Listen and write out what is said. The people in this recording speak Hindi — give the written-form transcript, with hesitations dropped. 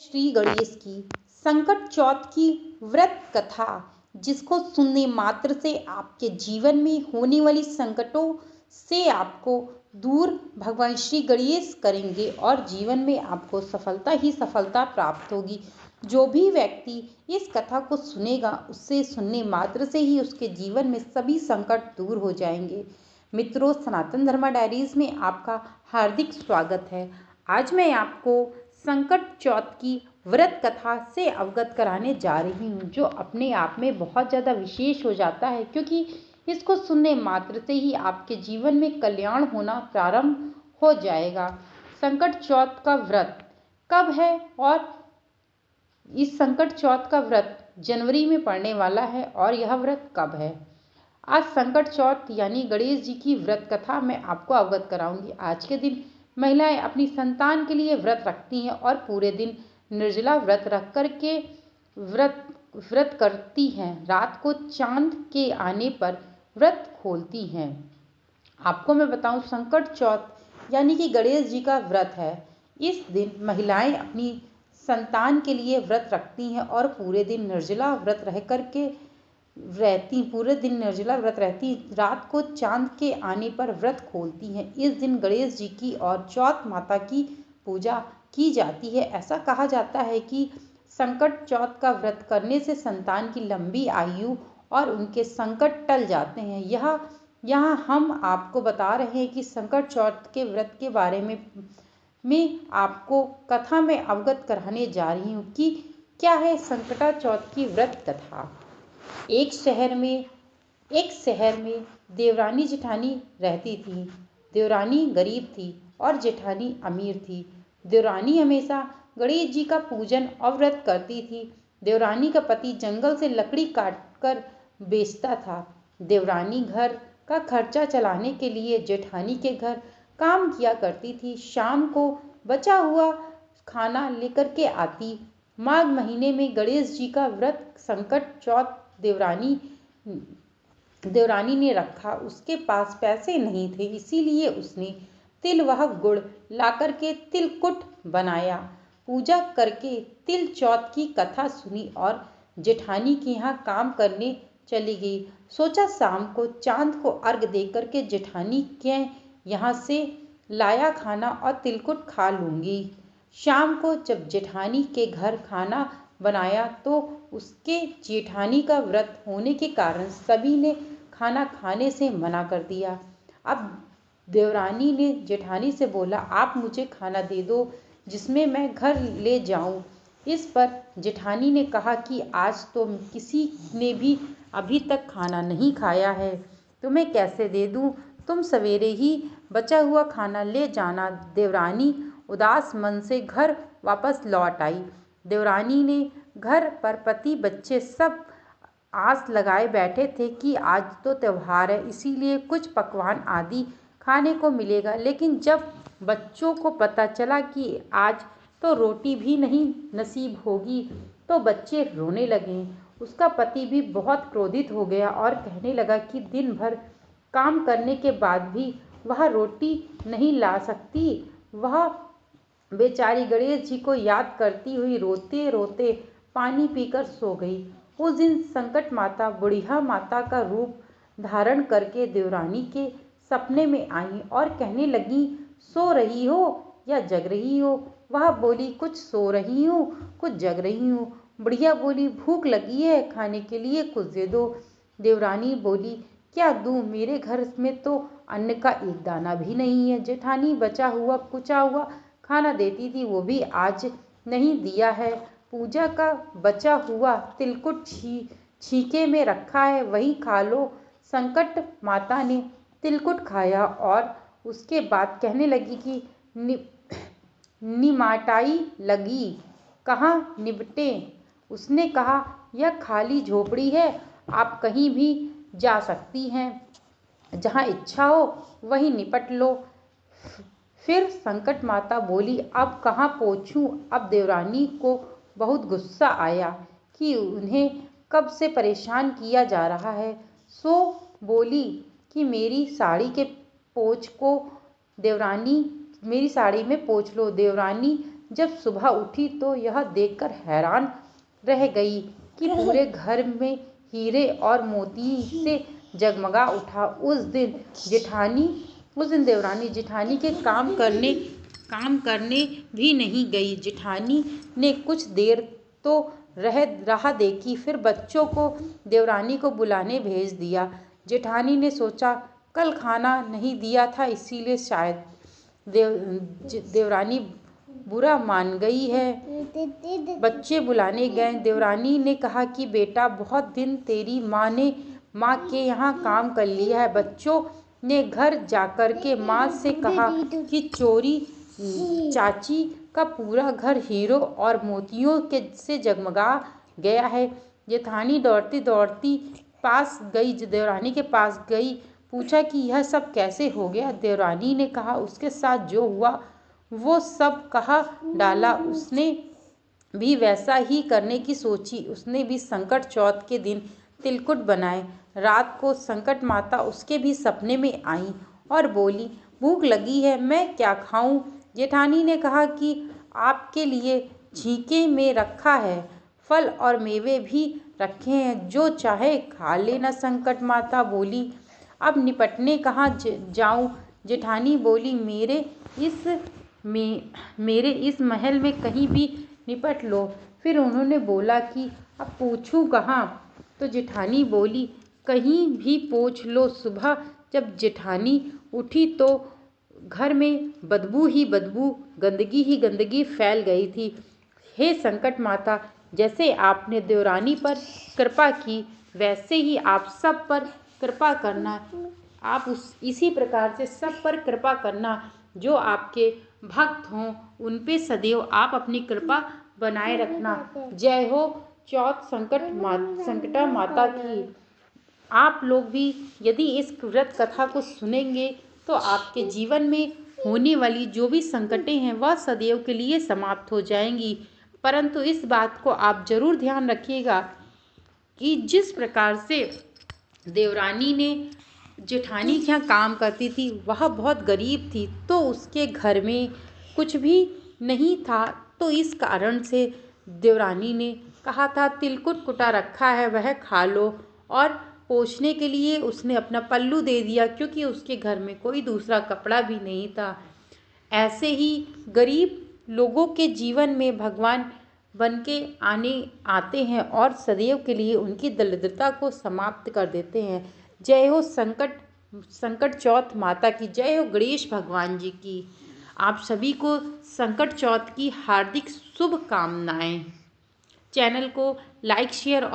श्री गणेश की संकट चौथ की व्रत कथा, जिसको सुनने मात्र से आपके जीवन में होने वाली संकटों से आपको दूर भगवान श्री गणेश करेंगे और जीवन में आपको सफलता ही सफलता प्राप्त होगी। जो भी व्यक्ति इस कथा को सुनेगा, उससे सुनने मात्र से ही उसके जीवन में सभी संकट दूर हो जाएंगे। मित्रों, सनातन धर्मा डायरीज में आपका हार्दिक स्वागत है। आज मैं आपको संकट चौथ की व्रत कथा से अवगत कराने जा रही हूँ, जो अपने आप में बहुत ज़्यादा विशेष हो जाता है, क्योंकि इसको सुनने मात्र से ही आपके जीवन में कल्याण होना प्रारंभ हो जाएगा। संकट चौथ का व्रत कब है और इस संकट चौथ का व्रत जनवरी में पड़ने वाला है और यह व्रत कब है। आज संकट चौथ यानी गणेश जी की व्रत कथा मैं आपको अवगत कराऊंगी। आज के दिन महिलाएं अपनी संतान के लिए व्रत रखती हैं और पूरे दिन निर्जला व्रत रख कर के व्रत करती हैं। रात को चांद के आने पर व्रत खोलती हैं। आपको मैं बताऊं, संकट चौथ यानी कि गणेश जी का व्रत है। इस दिन महिलाएं अपनी संतान के लिए व्रत रखती हैं और पूरे दिन निर्जला व्रत रह करके पूरे दिन निर्जला व्रत रहती। रात को चांद के आने पर व्रत खोलती हैं। इस दिन गणेश जी की और चौथ माता की पूजा की जाती है। ऐसा कहा जाता है कि संकट चौथ का व्रत करने से संतान की लंबी आयु और उनके संकट टल जाते हैं। यहाँ हम आपको बता रहे हैं कि संकट चौथ के व्रत के बारे में आपको कथा में अवगत कराने जा रही हूँ कि क्या है संकटा चौथ की व्रत कथा। एक शहर में देवरानी जेठानी रहती थी। देवरानी गरीब थी और जेठानी अमीर थी। देवरानी हमेशा गणेश जी का पूजन और व्रत करती थी। देवरानी का पति जंगल से लकड़ी काटकर बेचता था। देवरानी घर का खर्चा चलाने के लिए जेठानी के घर काम किया करती थी। शाम को बचा हुआ खाना लेकर के आती। माघ महीने में गणेश जी का व्रत संकट चौथ देवरानी ने रखा। उसके पास पैसे नहीं थे, इसीलिए उसने तिल व गुड़ लाकर के तिलकुट बनाया। पूजा करके तिल चौथ की कथा सुनी और जेठानी के यहाँ काम करने चली गई। सोचा शाम को चांद को अर्घ देकर के जेठानी के यहाँ से लाया खाना और तिलकुट खा लूंगी। शाम को जब जेठानी के घर खाना बनाया तो उसके जेठानी का व्रत होने के कारण सभी ने खाना खाने से मना कर दिया। अब देवरानी ने जेठानी से बोला, आप मुझे खाना दे दो जिसमें मैं घर ले जाऊं। इस पर जेठानी ने कहा कि आज तो किसी ने भी अभी तक खाना नहीं खाया है, तो मैं कैसे दे दूं। तुम सवेरे ही बचा हुआ खाना ले जाना। देवरानी उदास मन से घर वापस लौट आई। देवरानी ने घर पर पति बच्चे सब आस लगाए बैठे थे कि आज तो त्योहार है, इसीलिए कुछ पकवान आदि खाने को मिलेगा। लेकिन जब बच्चों को पता चला कि आज तो रोटी भी नहीं नसीब होगी, तो बच्चे रोने लगे। उसका पति भी बहुत क्रोधित हो गया और कहने लगा कि दिन भर काम करने के बाद भी वह रोटी नहीं ला सकती। वह बेचारी गणेश जी को याद करती हुई रोते रोते पानी पीकर सो गई। उस दिन संकट माता बुढ़िया माता का रूप धारण करके देवरानी के सपने में आई और कहने लगी, सो रही हो या जग रही हो। वह बोली, कुछ सो रही हूँ, कुछ जग रही हूँ। बुढ़िया बोली, भूख लगी है, खाने के लिए कुछ दे दो। देवरानी बोली, क्या दूँ, मेरे घर में तो अन्न का एक दाना भी नहीं है। जेठानी बचा हुआ कुचा हुआ खाना देती थी, वो भी आज नहीं दिया है। पूजा का बचा हुआ तिलकुट छीके में रखा है, वही खा लो। संकट माता ने तिलकुट खाया और उसके बाद कहने लगी कि निमाटाई लगी, कहाँ निपटे। उसने कहा, यह खाली झोपड़ी है, आप कहीं भी जा सकती हैं, जहाँ इच्छा हो वहीं निपट लो। फिर संकट माता बोली, अब कहाँ पहुँचूं। अब देवरानी को बहुत गुस्सा आया कि उन्हें कब से परेशान किया जा रहा है। सो बोली कि मेरी साड़ी में पोंछ लो। देवरानी जब सुबह उठी तो यह देखकर हैरान रह गई कि पूरे घर में हीरे और मोती से जगमगा उठा। उस दिन देवरानी जेठानी के काम करने भी नहीं गई। जेठानी ने कुछ देर तो राह देखी, फिर बच्चों को देवरानी को बुलाने भेज दिया। जेठानी ने सोचा कल खाना नहीं दिया था, इसीलिए शायद देवरानी बुरा मान गई है। बच्चे बुलाने गए। देवरानी ने कहा कि बेटा, बहुत दिन तेरी माँ के यहाँ काम कर लिया है। बच्चों ने घर जाकर के माँ से कहा कि चोरी चाची का पूरा घर हीरों और मोतियों से जगमगा गया है। जेठानी दौड़ती दौड़ती देवरानी के पास गई, पूछा कि यह सब कैसे हो गया। देवरानी ने कहा उसके साथ जो हुआ वो सब कहा डाला। उसने भी वैसा ही करने की सोची। उसने भी संकट चौथ के दिन तिलकुट बनाए। रात को संकट माता उसके भी सपने में आई और बोली, भूख लगी है, मैं क्या खाऊं। जेठानी ने कहा कि आपके लिए झींके में रखा है, फल और मेवे भी रखे हैं, जो चाहे खा लेना। संकट माता बोली, अब निपटने कहाँ जाऊं। जेठानी बोली, मेरे इस महल में कहीं भी निपट लो। फिर उन्होंने बोला कि अब पूछूं कहाँ। तो जेठानी बोली, कहीं भी पूछ लो। सुबह जब जेठानी उठी तो घर में बदबू ही बदबू, गंदगी ही गंदगी फैल गई थी। हे संकट माता, जैसे आपने देवरानी पर कृपा की, वैसे ही आप सब पर कृपा करना। आप इसी प्रकार से सब पर कृपा करना। जो आपके भक्त हों उन पे सदैव आप अपनी कृपा बनाए रखना। जय हो चौथ संकटा माता की। आप लोग भी यदि इस व्रत कथा को सुनेंगे तो आपके जीवन में होने वाली जो भी संकटें हैं वह सदैव के लिए समाप्त हो जाएंगी। परंतु इस बात को आप जरूर ध्यान रखिएगा कि जिस प्रकार से देवरानी ने जेठानी के यहाँ काम करती थी, वह बहुत गरीब थी, तो उसके घर में कुछ भी नहीं था। तो इस कारण से देवरानी ने कहा था तिलकुट कुटा रखा है, वह खा लो। और पोंछने के लिए उसने अपना पल्लू दे दिया, क्योंकि उसके घर में कोई दूसरा कपड़ा भी नहीं था। ऐसे ही गरीब लोगों के जीवन में भगवान बन के आते हैं और सदैव के लिए उनकी दरिद्रता को समाप्त कर देते हैं। जय हो संकट चौथ माता की। जय हो गणेश भगवान जी की। आप सभी को संकट चौथ की हार्दिक शुभकामनाएं। चैनल को लाइक शेयर और